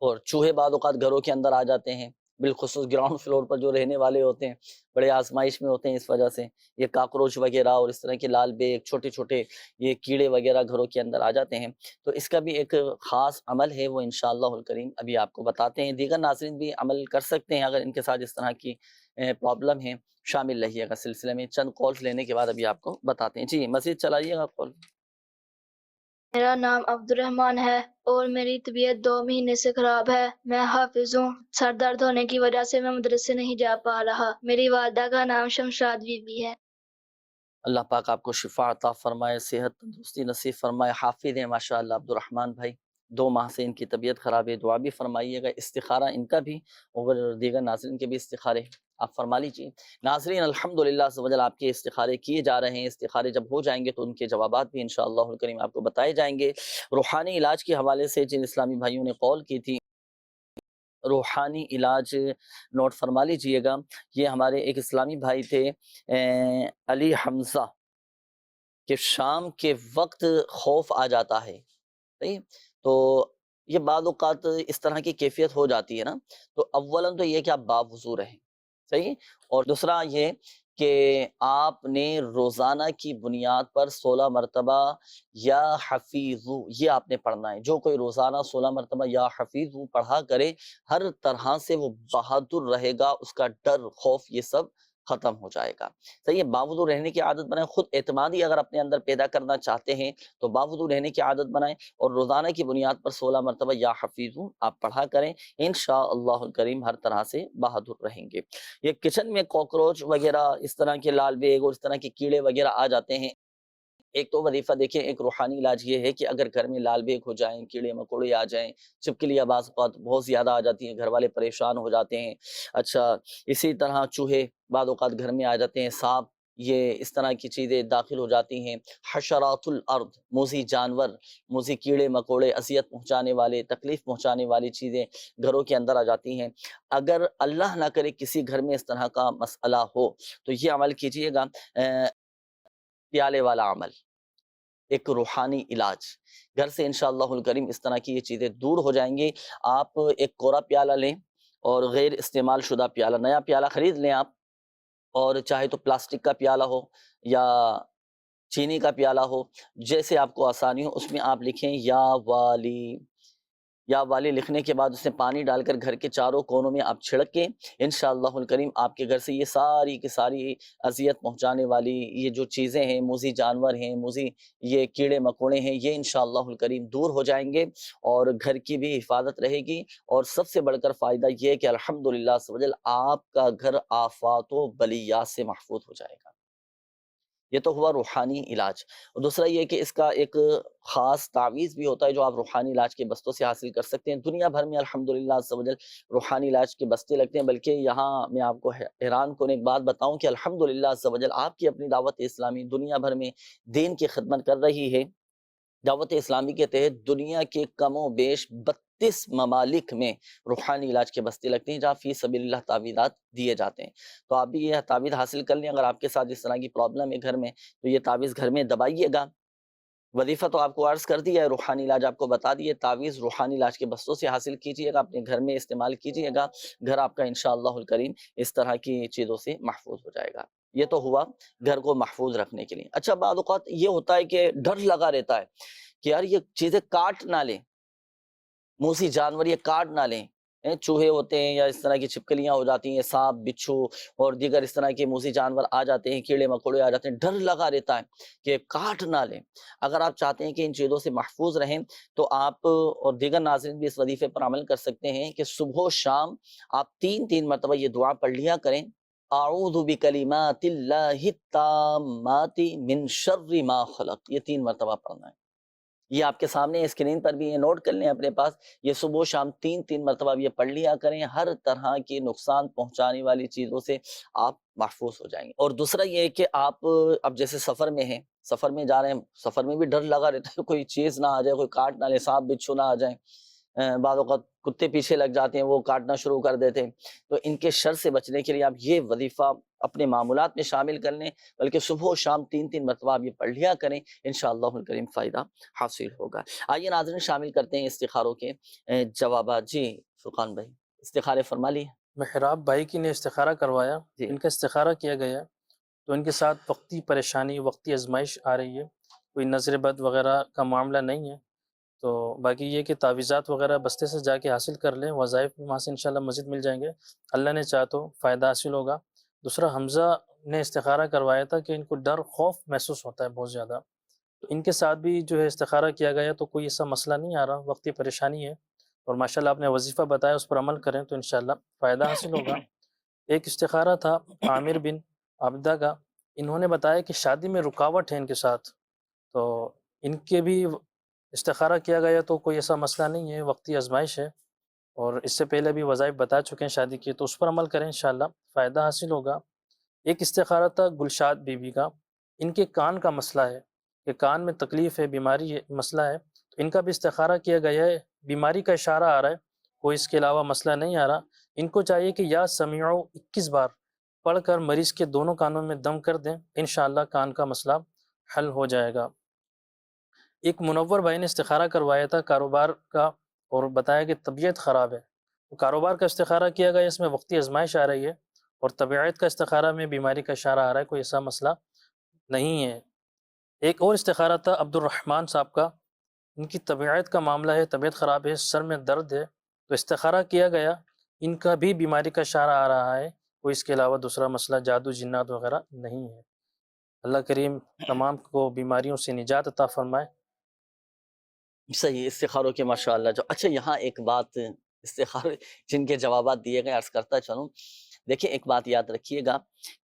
[SPEAKER 2] اور چوہے بعض اوقات گھروں کے اندر آ جاتے ہیں، بالخصوص گراؤنڈ فلور پر جو رہنے والے ہوتے ہیں بڑے آزمائش میں ہوتے ہیں، اس وجہ سے یہ کاکروچ وغیرہ اور اس طرح کے لال بیگ، چھوٹے چھوٹے یہ کیڑے وغیرہ گھروں کے اندر آ جاتے ہیں، تو اس کا بھی ایک خاص عمل ہے، وہ انشاءاللہ الکریم ابھی آپ کو بتاتے ہیں۔ دیگر ناظرین بھی عمل کر سکتے ہیں اگر ان کے ساتھ اس طرح کی پرابلم ہے، شامل رہیے گا سلسلے میں۔ چند کالز لینے کے بعد ابھی آپ کو بتاتے ہیں۔ جی مزید چلائیے گا کال۔
[SPEAKER 16] میرا نام عبد الرحمن ہے اور میری طبیعت 2 مہینے سے خراب ہے۔ میں حافظ ہوں، سر درد ہونے کی وجہ سے میں مدرسے نہیں جا پا رہا۔ میری والدہ کا نام شمشاد بی بی ہے۔
[SPEAKER 2] اللہ پاک آپ کو شفا عطا فرمائے، صحت تندرستی نصیب فرمائے۔ حافظ ہیں ماشاءاللہ عبد الرحمن بھائی، 2 ماہ سے ان کی طبیعت خراب ہے، دعا بھی فرمائیے گا، استخارہ ان کا بھی اور دیگر ناظرین کے بھی استخارے آپ فرما لیجیے۔ ناظرین الحمدللہ عز و جل آپ کے استخارے کیے جا رہے ہیں، استخارے جب ہو جائیں گے تو ان کے جوابات بھی انشاءاللہ الکریم آپ کو بتائے جائیں گے۔ روحانی علاج کے حوالے سے جن اسلامی بھائیوں نے کال کی تھی، روحانی علاج نوٹ فرما لیجئے گا، یہ ہمارے ایک اسلامی بھائی تھے علی حمزہ، کہ شام کے وقت خوف آ جاتا ہے، صحیح، تو یہ بعض اوقات اس طرح کی کیفیت ہو جاتی ہے نا، تو اولاً تو یہ کہ آپ باوضو رہیں، صحیح، اور دوسرا یہ کہ آپ نے روزانہ کی بنیاد پر 16 مرتبہ یا حفیظو یہ آپ نے پڑھنا ہے۔ جو کوئی روزانہ 16 مرتبہ یا حفیظو پڑھا کرے، ہر طرح سے وہ بہادر رہے گا، اس کا ڈر خوف یہ سب ختم ہو جائے گا۔ صحیح ہے، باوضو رہنے کی عادت بنائیں۔ خود اعتمادی اگر اپنے اندر پیدا کرنا چاہتے ہیں تو باوضو رہنے کی عادت بنائیں اور روزانہ کی بنیاد پر 16 مرتبہ یا حفیظو آپ پڑھا کریں، انشاءاللہ الکریم ہر طرح سے بہادر رہیں گے۔ یہ کچن میں کاکروچ وغیرہ اس طرح کے لال بیگ اور اس طرح کے کیڑے وغیرہ آ جاتے ہیں، ایک تو وظیفہ دیکھیں، ایک روحانی علاج یہ ہے کہ اگر گھر میں لال بیگ ہو جائیں، کیڑے مکوڑے آ جائیں، چھپکلیاں بعض اوقات بہت زیادہ آ جاتی ہیں، گھر والے پریشان ہو جاتے ہیں۔ اچھا، اسی طرح چوہے بعض اوقات گھر میں آ جاتے ہیں، سانپ، یہ اس طرح کی چیزیں داخل ہو جاتی ہیں۔ حشرات الارض، موذی جانور، موذی کیڑے مکوڑے، اذیت پہنچانے والے، تکلیف پہنچانے والی چیزیں گھروں کے اندر آ جاتی ہیں۔ اگر اللہ نہ کرے کسی گھر میں اس طرح کا مسئلہ ہو تو یہ عمل کیجئے گا، پیالے والا عمل، ایک روحانی علاج۔ گھر سے انشاءاللہ الکریم اس طرح کی یہ چیزیں دور ہو جائیں گی۔ آپ ایک کوڑا پیالہ لیں اور غیر استعمال شدہ پیالہ، نیا پیالہ خرید لیں آپ، اور چاہے تو پلاسٹک کا پیالہ ہو یا چینی کا پیالہ ہو، جیسے آپ کو آسانی ہو، اس میں آپ لکھیں یا والی۔ یا والی لکھنے کے بعد اس میں پانی ڈال کر گھر کے چاروں کونوں میں آپ چھڑک کے انشاءاللہ الکریم آپ کے گھر سے یہ ساری کی ساری اذیت پہنچانے والی یہ جو چیزیں ہیں، موذی جانور ہیں، موذی یہ کیڑے مکوڑے ہیں، یہ انشاءاللہ الکریم دور ہو جائیں گے اور گھر کی بھی حفاظت رہے گی۔ اور سب سے بڑھ کر فائدہ یہ ہے کہ الحمدللہ عز و جل آپ کا گھر آفات و بلیات سے محفوظ ہو جائے گا۔ یہ تو ہوا روحانی علاج۔ اور دوسرا یہ کہ اس کا ایک خاص تعویذ بھی ہوتا ہے جو آپ روحانی علاج کے بستوں سے حاصل کر سکتے ہیں۔ دنیا بھر میں الحمدللہ عز و جل روحانی علاج کے بستے لگتے ہیں، بلکہ یہاں میں آپ کو حیران کن ایک بات بتاؤں کہ الحمدللہ عز و جل آپ کی اپنی دعوت اسلامی دنیا بھر میں دین کی خدمت کر رہی ہے۔ دعوت اسلامی کے تحت دنیا کے کم و بیش 32 ممالک میں روحانی علاج کے بستے لگتے ہیں جہاں فی سبیل اللہ تعویذات دیے جاتے ہیں۔ تو آپ بھی یہ تعویذ حاصل کر لیں۔ اگر آپ کے ساتھ اس طرح کی پرابلم ہے گھر میں تو یہ تعویذ گھر میں دبائیے گا۔ وظیفہ تو آپ کو عرض کر دیا ہے، روحانی علاج آپ کو بتا دیے، تعویذ روحانی علاج کے بستوں سے حاصل کیجیے گا، اپنے گھر میں استعمال کیجیے گا، گھر آپ کا انشاءاللہ الکریم اس طرح کی چیزوں سے محفوظ ہو جائے گا۔ یہ تو ہوا گھر کو محفوظ رکھنے کے لیے۔ اچھا، بعض اوقات یہ ہوتا ہے کہ ڈر لگا رہتا ہے کہ یار یہ چیزیں کاٹ نہ لیں، موذی جانور یہ کاٹ نہ لیں، چوہے ہوتے ہیں یا اس طرح کی چھپکلیاں ہو جاتی ہیں، سانپ، بچھو اور دیگر اس طرح کے موذی جانور آ جاتے ہیں، کیڑے مکوڑے آ جاتے ہیں، ڈر لگا رہتا ہے کہ کاٹ نہ لیں۔ اگر آپ چاہتے ہیں کہ ان چیزوں سے محفوظ رہیں تو آپ اور دیگر ناظرین بھی اس وظیفے پر عمل کر سکتے ہیں کہ صبح و شام آپ 3 مرتبہ یہ دعا پڑھ لیا کریں، اعوذ بکلمات اللہ التامات من شر ما خلق، یہ 3 مرتبہ پڑھنا ہے۔ یہ آپ کے سامنے اسکرین پر بھی یہ نوٹ کر لیں اپنے پاس، یہ صبح و شام 3 مرتبہ یہ پڑھ لیا کریں، ہر طرح کی نقصان پہنچانے والی چیزوں سے آپ محفوظ ہو جائیں گے۔ اور دوسرا یہ ہے کہ آپ اب جیسے سفر میں ہیں، سفر میں جا رہے ہیں، سفر میں بھی ڈر لگا رہتا ہے کوئی چیز نہ آ جائے، کوئی کاٹ نہ لے، سانپ بچھو نہ آ جائیں، بعض اوقات کتے پیچھے لگ جاتے ہیں، وہ کاٹنا شروع کر دیتے ہیں۔ تو ان کے شر سے بچنے کے لیے آپ یہ وظیفہ اپنے معمولات میں شامل کر لیں، بلکہ صبح و شام 3 مرتبہ آپ یہ پڑھ لیا کریں، انشاءاللہ الکریم فائدہ حاصل ہوگا۔ آئیے ناظرین شامل کرتے ہیں استخاروں کے جوابات۔ جی فرقان بھائی، استخارے فرما لیے۔
[SPEAKER 9] محراب بھائی کی نے استخارہ کروایا، ان کا استخارہ کیا گیا تو ان کے ساتھ وقتی پریشانی، وقتی آزمائش آ رہی ہے، کوئی نظر بد وغیرہ کا معاملہ نہیں ہے۔ تو باقی یہ کہ تعویذات وغیرہ بستے سے جا کے حاصل کر لیں، وظائف وہاں سے انشاءاللہ مزید مل جائیں گے، اللہ نے چاہ تو فائدہ حاصل ہوگا۔ دوسرا حمزہ نے استخارہ کروایا تھا کہ ان کو ڈر خوف محسوس ہوتا ہے بہت زیادہ، تو ان کے ساتھ بھی جو ہے استخارہ کیا گیا تو کوئی ایسا مسئلہ نہیں آ رہا، وقتی پریشانی ہے، اور ماشاءاللہ آپ نے وظیفہ بتایا اس پر عمل کریں تو انشاءاللہ فائدہ حاصل ہوگا۔ ایک استخارہ تھا عامر بن عبدہ کا، انہوں نے بتایا کہ شادی میں رکاوٹ ہے ان کے ساتھ، تو ان کے بھی استخارہ کیا گیا تو کوئی ایسا مسئلہ نہیں ہے، وقتی آزمائش ہے، اور اس سے پہلے بھی وظائف بتا چکے ہیں شادی کی، تو اس پر عمل کریں انشاءاللہ فائدہ حاصل ہوگا۔ ایک استخارہ تھا گلشاد بی بی کا، ان کے کان کا مسئلہ ہے کہ کان میں تکلیف ہے، بیماری ہے، مسئلہ ہے، تو ان کا بھی استخارہ کیا گیا ہے، بیماری کا اشارہ آ رہا ہے، کوئی اس کے علاوہ مسئلہ نہیں آ رہا۔ ان کو چاہیے کہ یا سمیعو 21 بار پڑھ کر مریض کے دونوں کانوں میں دم کر دیں، انشاءاللہ کان کا مسئلہ حل ہو جائے گا۔ ایک منور بھائی نے استخارہ کروایا تھا کاروبار کا، اور بتایا کہ طبیعت خراب ہے، کاروبار کا استخارہ کیا گیا، اس میں وقتی آزمائش آ رہی ہے، اور طبیعت کا استخارہ میں بیماری کا اشارہ آ رہا ہے، کوئی ایسا مسئلہ نہیں ہے۔ ایک اور استخارہ تھا عبد الرحمن صاحب کا، ان کی طبیعت کا معاملہ ہے، طبیعت خراب ہے، سر میں درد ہے، تو استخارہ کیا گیا، ان کا بھی بیماری کا اشارہ آ رہا ہے، کوئی اس کے علاوہ دوسرا مسئلہ جادو جنات وغیرہ نہیں ہے۔ اللہ کریم تمام کو بیماریوں سے نجات عطا فرمائے۔
[SPEAKER 2] صحیح استخاروں کے ماشاءاللہ جو اچھا یہاں ایک بات استخارے جن کے جوابات دیے گئے عرض کرتا چلوں، دیکھیں ایک بات یاد رکھیے گا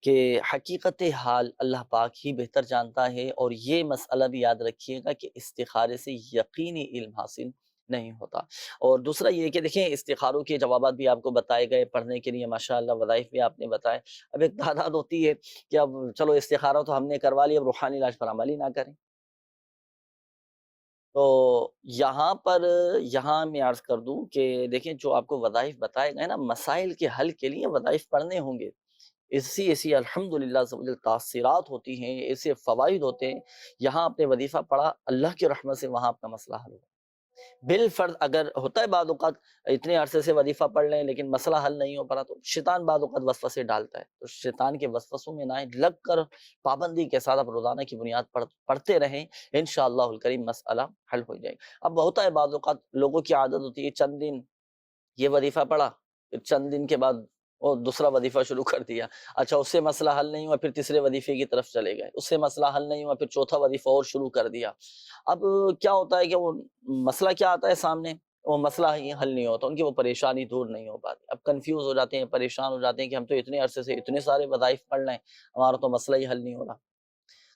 [SPEAKER 2] کہ حقیقت حال اللہ پاک ہی بہتر جانتا ہے، اور یہ مسئلہ بھی یاد رکھیے گا کہ استخارے سے یقینی علم حاصل نہیں ہوتا۔ اور دوسرا یہ کہ دیکھیں استخاروں کے جوابات بھی آپ کو بتائے گئے پڑھنے کے لیے ماشاءاللہ، وظائف بھی آپ نے بتائے۔ اب ایک تعداد ہوتی ہے کہ اب چلو استخارہ تو ہم نے کروا لیا، اب روحانی علاج پر عمل ہی نہ کریں۔ تو یہاں میں عرض کر دوں کہ دیکھیں جو آپ کو وظائف بتائے گئے نا، مسائل کے حل کے لیے وظائف پڑھنے ہوں گے، ایسی الحمدللہ تاثیرات ہوتی ہیں، ایسے فوائد ہوتے ہیں۔ یہاں آپ نے وظیفہ پڑھا، اللہ کی رحمت سے وہاں اپنا مسئلہ حل ہو۔ بالفرض اگر ہوتا ہے بعض اوقات اتنے عرصے سے وظیفہ پڑھ لیں لیکن مسئلہ حل نہیں ہو پا رہا، تو شیطان بعض اوقات وسوسے ڈالتا ہے، تو شیطان کے وسوسوں میں نہ آئے، لگ کر پابندی کے ساتھ آپ روزانہ کی بنیاد پر پڑھتے رہیں، انشاءاللہ الکریم مسئلہ حل ہو جائے گا۔ اب ہوتا ہے بعض اوقات لوگوں کی عادت ہوتی ہے چند دن یہ وظیفہ پڑھا، پھر چند دن کے بعد اور دوسرا وظیفہ شروع کر دیا، اچھا اس سے مسئلہ حل نہیں ہوا، پھر تیسرے وظیفے کی طرف چلے گئے، اس سے مسئلہ حل نہیں ہوا، پھر چوتھا وظیفہ اور شروع کر دیا۔ اب کیا ہوتا ہے کہ وہ مسئلہ کیا آتا ہے سامنے، وہ مسئلہ ہی حل نہیں ہوتا، ان کی وہ پریشانی دور نہیں ہو پاتی، اب کنفیوز ہو جاتے ہیں، پریشان ہو جاتے ہیں کہ ہم تو اتنے عرصے سے اتنے سارے وظائف پڑھ لیں، ہمارا تو مسئلہ ہی حل نہیں ہو رہا۔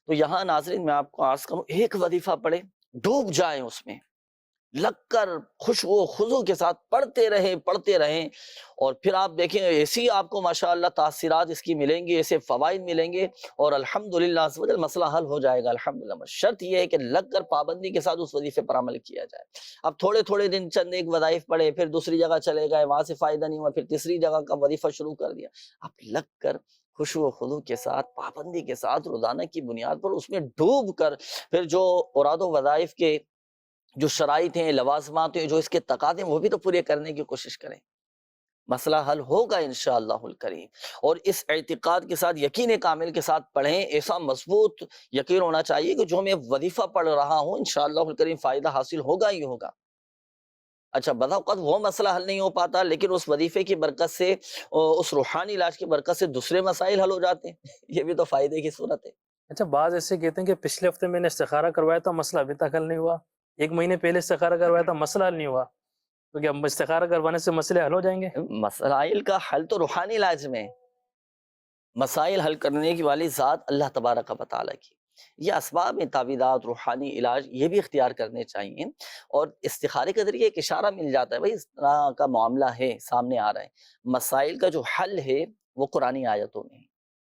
[SPEAKER 2] تو یہاں ناظرین میں آپ کو عرض کروں، ایک وظیفہ پڑھیں، ڈوب جائیں اس میں، لگ کر خشوع و خضوع کے ساتھ پڑھتے رہیں، اور پھر آپ دیکھیں ایسی آپ کو ماشاءاللہ تاثیرات اس کی ملیں گی، ایسے فوائد ملیں گے، اور الحمدللہ مسئلہ حل ہو جائے گا الحمدللہ۔ شرط یہ ہے کہ لگ کر پابندی کے ساتھ اس وظیفے پر عمل کیا جائے۔ اب تھوڑے دن چند ایک وظائف پڑھے، پھر دوسری جگہ چلے گئے، وہاں سے فائدہ نہیں ہوا، پھر تیسری جگہ کا وظیفہ شروع کر دیا۔ اب لگ کر خشوع و خضوع کے ساتھ پابندی کے ساتھ روزانہ کی بنیاد پر اس میں ڈوب کر، پھر جو اوراد و وظائف کے جو شرائط ہیں، لوازمات ہیں، جو اس کے تقاضے ہیں، وہ بھی تو پورے کرنے کی کوشش کریں، مسئلہ حل ہوگا انشاءاللہ الکریم۔ اور اس اعتقاد کے ساتھ، یقین کامل کے ساتھ پڑھیں، ایسا مضبوط یقین ہونا چاہیے کہ جو میں وظیفہ پڑھ رہا ہوں انشاءاللہ الکریم فائدہ حاصل ہوگا ہی ہوگا۔ اچھا بعض اوقات وہ مسئلہ حل نہیں ہو پاتا، لیکن اس وظیفے کی برکت سے، اس روحانی علاج کی برکت سے دوسرے مسائل حل ہو جاتے ہیں، یہ بھی تو فائدے کی صورت ہے۔
[SPEAKER 9] اچھا بعض ایسے کہتے ہیں کہ پچھلے ہفتے میں نے استخارہ کروایا تھا، مسئلہ ابھی تک حل نہیں ہوا، 1 مہینے پہلے استخارہ کروایا تھا، مسئلہ حل نہیں ہوا، تو کیا استخارہ کروانے سے مسئلے حل ہو جائیں گے؟
[SPEAKER 2] مسائل کا حل تو روحانی علاج میں، مسائل حل کرنے کی والی ذات اللہ تبارک و تعالیٰ کی، یہ اسباب میں تعویذات، روحانی علاج یہ بھی اختیار کرنے چاہیے۔ اور استخارے کے ذریعے ایک اشارہ مل جاتا ہے، بھائی اس طرح کا معاملہ ہے، سامنے آ رہا ہے، مسائل کا جو حل ہے وہ قرآنی آیتوں میں،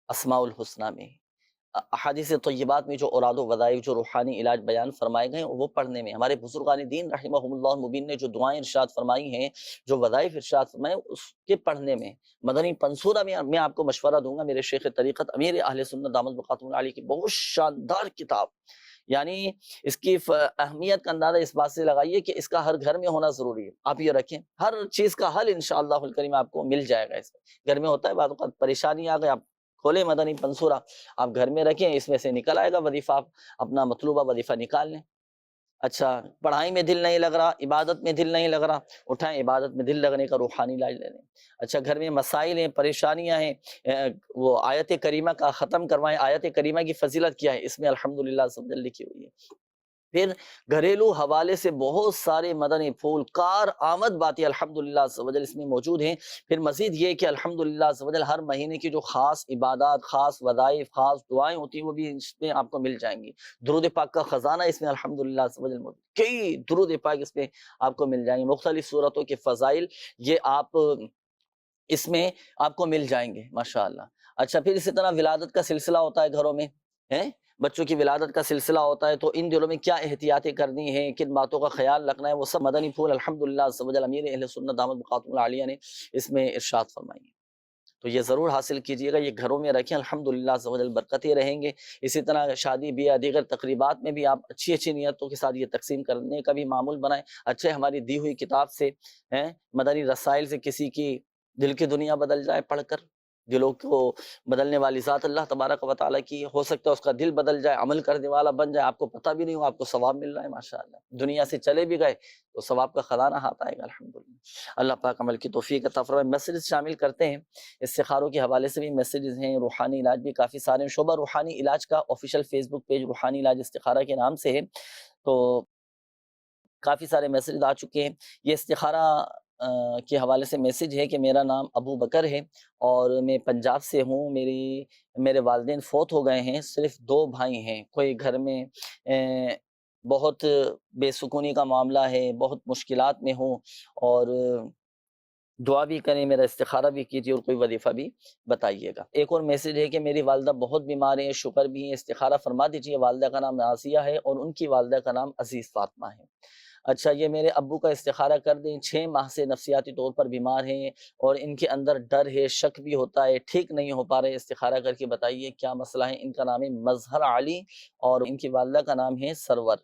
[SPEAKER 2] اسماء الحسنہ میں، احادیث طیبات میں جو اوراد و وظائف، جو روحانی علاج بیان فرمائے گئے ہیں، وہ پڑھنے میں، ہمارے بزرگان دین رحمہم اللہ مبین نے جو دعائیں ارشاد فرمائی ہیں، جو وظائف ارشاد فرمائے، اس کے پڑھنے میں مدنی پنصورہ میں آپ کو مشورہ دوں گا، میرے شیخ طریقت امیر اہل سنت دامت بقاتم العالی کی بہت شاندار کتاب، یعنی اس کی اہمیت کا اندازہ اس بات سے لگائیے کہ اس کا ہر گھر میں ہونا ضروری ہے۔ آپ یہ رکھیں، ہر چیز کا حل انشاءاللہ الکریم آپ کو مل جائے گا۔ اس میں گھر میں ہوتا ہے بعض اوقات پریشانی آ گئی، آپ کھولے مدنی پنصورہ، آپ گھر میں رکھیں، اس میں سے نکل آئے گا وظیفہ، آپ اپنا مطلوبہ وظیفہ نکال لیں۔ اچھا پڑھائی میں دل نہیں لگ رہا، عبادت میں دل نہیں لگ رہا، اٹھائیں عبادت میں دل لگنے کا روحانی علاج لے لیں۔ اچھا گھر میں مسائل ہیں، پریشانیاں ہیں، وہ آیت کریمہ کا ختم کروائیں، آیت کریمہ کی فضیلت کیا ہے، اس میں الحمدللہ سب لکھی ہوئی ہے۔ پھر گھریلو حوالے سے بہت سارے مدنی پھول کار آمد باتیں الحمدللہ اس میں موجود ہیں۔ پھر مزید یہ کہ الحمدللہ ہر مہینے کی جو خاص عبادات، خاص وظائف، خاص دعائیں ہوتی ہیں، وہ بھی اس میں آپ کو مل جائیں گی۔ درود پاک کا خزانہ اس میں الحمدللہ موجود، کئی درود پاک اس میں آپ کو مل جائیں گے، مختلف صورتوں کے فضائل یہ آپ اس میں آپ کو مل جائیں گے ماشاءاللہ۔ اچھا پھر اسی طرح ولادت کا سلسلہ ہوتا ہے گھروں میں، بچوں کی ولادت کا سلسلہ ہوتا ہے، تو ان دنوں میں کیا احتیاطیں کرنی ہیں، کن باتوں کا خیال رکھنا ہے، وہ سب مدنی پھول الحمدللہ امیر اہل سنت دامت بقاتم العالیہ نے اس میں ارشاد فرمائی ہے، تو یہ ضرور حاصل کیجئے گا، یہ گھروں میں رکھیں، الحمدللہ برکتیں رہیں گے۔ اسی طرح شادی بیاہ دیگر تقریبات میں بھی آپ اچھی نیتوں کے ساتھ یہ تقسیم کرنے کا بھی معمول بنائیں۔ اچھے ہماری دی ہوئی کتاب سے، مدنی رسائل سے کسی کی دل کی دنیا بدل جائے پڑھ کر، دلوں کو بدلنے والی ذات اللہ تبارک و تعالیٰ کی، ہو سکتا ہے اس کا دل بدل جائے، عمل کرنے والا بن جائے، آپ کو پتہ بھی نہیں ہو، آپ کو ثواب مل رہا ہے ماشاءاللہ، دنیا سے چلے بھی گئے تو ثواب کا خزانہ ہاتھ آئے گا الحمدللہ۔ اللہ پاک عمل کی توفیق عطا فرمائے۔ میسیجز شامل کرتے ہیں، استخاروں کے حوالے سے بھی میسیجز ہیں، روحانی علاج بھی کافی سارے ہیں۔ شعبہ روحانی علاج کا آفیشیل فیس بک پیج روحانی علاج استخارہ کے نام سے ہے، تو کافی سارے میسیج آ چکے ہیں۔ یہ استخارہ کے حوالے سے میسیج ہے کہ میرا نام ابو بکر ہے اور میں پنجاب سے ہوں، میرے والدین فوت ہو گئے ہیں، صرف 2 بھائی ہیں، کوئی گھر میں بہت بے سکونی کا معاملہ ہے، بہت مشکلات میں ہوں، اور دعا بھی کریں، میرا استخارہ بھی کیجیے اور کوئی وظیفہ بھی بتائیے گا۔ ایک اور میسیج ہے کہ میری والدہ بہت بیمار ہیں، شوگر بھی ہیں، استخارہ فرما دیجیے۔ والدہ کا نام نازیہ ہے اور ان کی والدہ کا نام عزیز فاطمہ ہے۔ اچھا، یہ میرے ابو کا استخارہ کر دیں، 6 ماہ سے نفسیاتی طور پر بیمار ہیں اور ان کے اندر ڈر ہے، شک بھی ہوتا ہے، ٹھیک نہیں ہو پا رہے، استخارہ کر کے بتائیے کیا مسئلہ ہے۔ ان کا نام ہے مظہر علی اور ان کی والدہ کا نام ہے سرور۔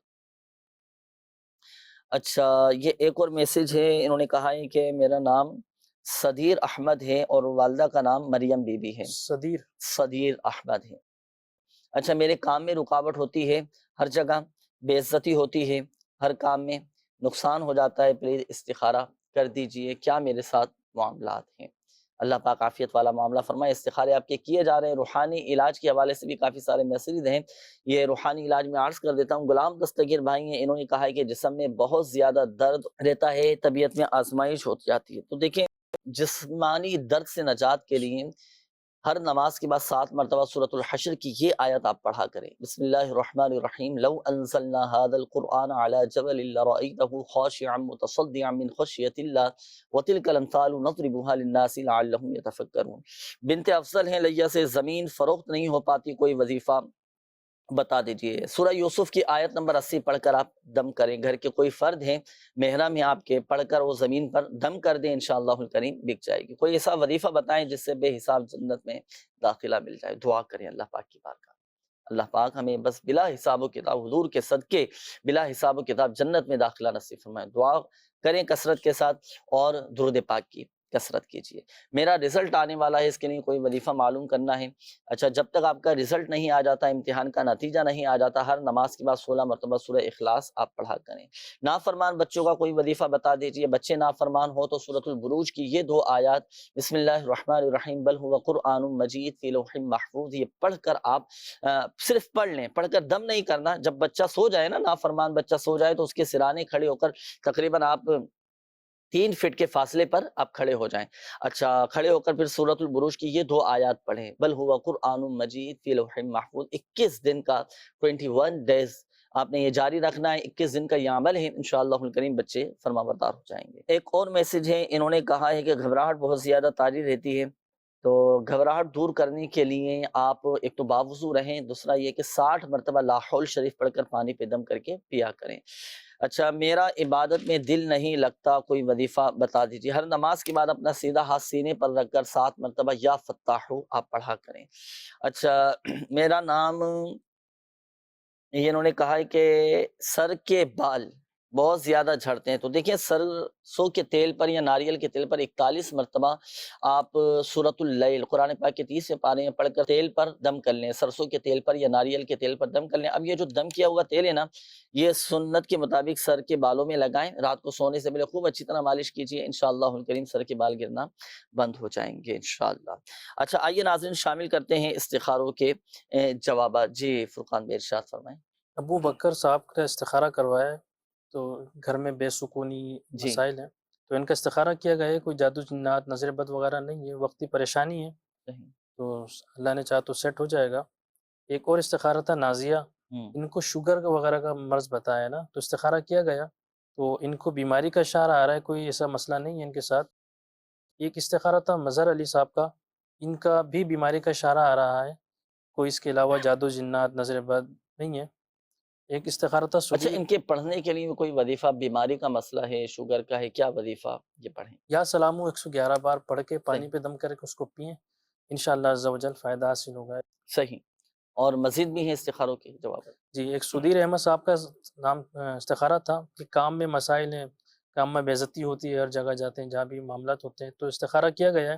[SPEAKER 2] اچھا، یہ ایک اور میسیج ہے، انہوں نے کہا ہے کہ میرا نام صدیر احمد ہے اور والدہ کا نام مریم بی بی ہے۔ صدیر احمد ہے۔ اچھا، میرے کام میں رکاوٹ ہوتی ہے، ہر جگہ بے عزتی ہوتی ہے، ہر کام میں نقصان ہو جاتا ہے، پلیز استخارہ کر دیجئے، کیا میرے ساتھ معاملات ہیں۔ اللہ پاک عافیت والا معاملہ فرمائے۔ استخارے آپ کے کیے جا رہے ہیں، روحانی علاج کے حوالے سے بھی کافی سارے میسیجز ہیں، یہ روحانی علاج میں عرض کر دیتا ہوں۔ غلام دستگیر بھائی ہیں، انہوں نے کہا ہے کہ جسم میں بہت زیادہ درد رہتا ہے، طبیعت میں آزمائش ہو جاتی ہے، تو دیکھیں جسمانی درد سے نجات کے لیے ہر نماز کے بعد 7 مرتبہ سورۃ الحشر کی یہ آیت آپ پڑھا کریں۔ بسم اللہ الرحمن الرحیم، لو انزلنا هذا القرآن على جبل لرأيته خاشعا متصدعا من خشیۃ اللہ وتلك الامثال نضربها للناس لعلهم يتفکرون۔ بنت افضل ہیں لیہ سے، زمین فروخت نہیں ہو پاتی، کوئی وظیفہ بتا دیجئے۔ سورہ یوسف کی آیت نمبر 80 پڑھ کر آپ دم کریں، گھر کے کوئی فرد ہیں محرم میں آپ کے، پڑھ کر وہ زمین پر دم کر دیں، انشاءاللہ الکریم بک جائے گی۔ کوئی ایسا وظیفہ بتائیں جس سے بے حساب جنت میں داخلہ مل جائے، دعا کریں اللہ پاک کی بارگاہ۔ اللہ پاک ہمیں بس بلا حساب و کتاب حضور کے صدقے بلا حساب و کتاب جنت میں داخلہ نصیب فرمائے۔ دعا کریں کثرت کے ساتھ اور درود پاک کی کثرت کیجیے۔ میرا رزلٹ آنے والا ہے، اس کے لیے کوئی وظیفہ معلوم کرنا ہے۔ اچھا، جب تک آپ کا رزلٹ نہیں آ جاتا، امتحان کا نتیجہ نہیں آ جاتا، ہر نماز کے بعد 16 مرتبہ سورہ اخلاص آپ پڑھا کریں۔ نافرمان بچوں کا کوئی وظیفہ بتا دیجیے، بچے نافرمان ہو تو سورۃ البروج کی یہ 2 آیات، بسم اللہ الرحمن الرحیم بل هو قرآن مجید فی لوح محفوظ، یہ پڑھ کر آپ صرف پڑھ لیں، پڑھ کر دم نہیں کرنا۔ جب بچہ سو جائے نا، نافرمان بچہ سو جائے تو اس کے سرانے کھڑے ہو کر تقریباً آپ 3 فٹ کے فاصلے پر آپ کھڑے ہو جائیں۔ اچھا، کھڑے ہو کر پھر سورۃ البروج کی یہ 2 آیات پڑھیں، بل ہوا قرآن مجید فی لوح محفوظ۔ 21 دن کا 21 ڈیز آپ نے یہ جاری رکھنا ہے، 21 دن کا یہ عمل ہے، انشاءاللہ الکریم بچے فرمانبردار ہو جائیں گے۔ ایک اور میسیج ہے، انہوں نے کہا ہے کہ گھبراہٹ بہت زیادہ طاری رہتی ہے، تو گھبراہٹ دور کرنے کے لیے آپ ایک تو باوضو رہیں، دوسرا یہ کہ 60 مرتبہ لا حول شریف پڑھ کر پانی پہ دم کر کے پیا کریں۔ اچھا، میرا عبادت میں دل نہیں لگتا، کوئی وظیفہ بتا دیجیے۔ ہر نماز کے بعد اپنا سیدھا ہاتھ سینے پر رکھ کر 7 مرتبہ یا فتاحو آپ پڑھا کریں۔ اچھا، میرا نام، یہ انہوں نے کہا ہے کہ سر کے بال بہت زیادہ جھڑتے ہیں، تو دیکھیں سرسوں کے تیل پر یا ناریل کے تیل پر 41 مرتبہ آپ سورۃ اللیل قرآن پاک کے 30 پارے میں پڑھ کر تیل پر دم کر لیں، سرسوں کے تیل پر یا ناریل کے تیل پر دم کر لیں۔ اب یہ جو دم کیا ہوا تیل ہے نا، یہ سنت کے مطابق سر کے بالوں میں لگائیں، رات کو سونے سے پہلے خوب اچھی طرح مالش کیجیے، انشاءاللہ الکریم سر کے بال گرنا بند ہو جائیں گے انشاءاللہ۔ اچھا، آئیے ناظرین شامل کرتے ہیں استخاروں کے جوابات۔ جی فرقان بھائی ارشاد فرمائیں۔
[SPEAKER 9] ابو بکر صاحب کا استخارہ کروایا ہے، تو گھر میں بے سکونی مسائل ہیں، تو ان کا استخارہ کیا گیا ہے، کوئی جادو جنات نظر بد وغیرہ نہیں ہے، وقتی پریشانی ہے، تو اللہ نے چاہا تو سیٹ ہو جائے گا۔ ایک اور استخارہ تھا نازیہ، ان کو شوگر وغیرہ کا مرض بتایا ہے نا، تو استخارہ کیا گیا تو ان کو بیماری کا اشارہ آ رہا ہے، کوئی ایسا مسئلہ نہیں ہے ان کے ساتھ۔ ایک استخارہ تھا مظہر علی صاحب کا، ان کا بھی بیماری کا اشارہ آ رہا ہے، کوئی اس کے علاوہ جادو جنات نظر بد نہیں ہے۔ ایک استخارہ تھا
[SPEAKER 2] اچھا، ان کے پڑھنے کے لیے کوئی وظیفہ، بیماری کا مسئلہ ہے، شوگر کا ہے، کیا وظیفہ یہ پڑھیں؟
[SPEAKER 9] یا سلامو 111 بار پڑھ کے پانی پہ دم کر کے اس کو پئیں، انشاءاللہ عز و جل فائدہ حاصل ہوگا۔
[SPEAKER 2] صحیح، اور مزید بھی ہیں استخاروں کے جواب؟
[SPEAKER 9] جی، ایک سدیر احمد صاحب کا نام استخارہ تھا کہ کام میں مسائل ہیں، کام میں بے عزتی ہوتی ہے، ہر جگہ جاتے ہیں جہاں بھی معاملات ہوتے ہیں، تو استخارہ کیا گیا ہے،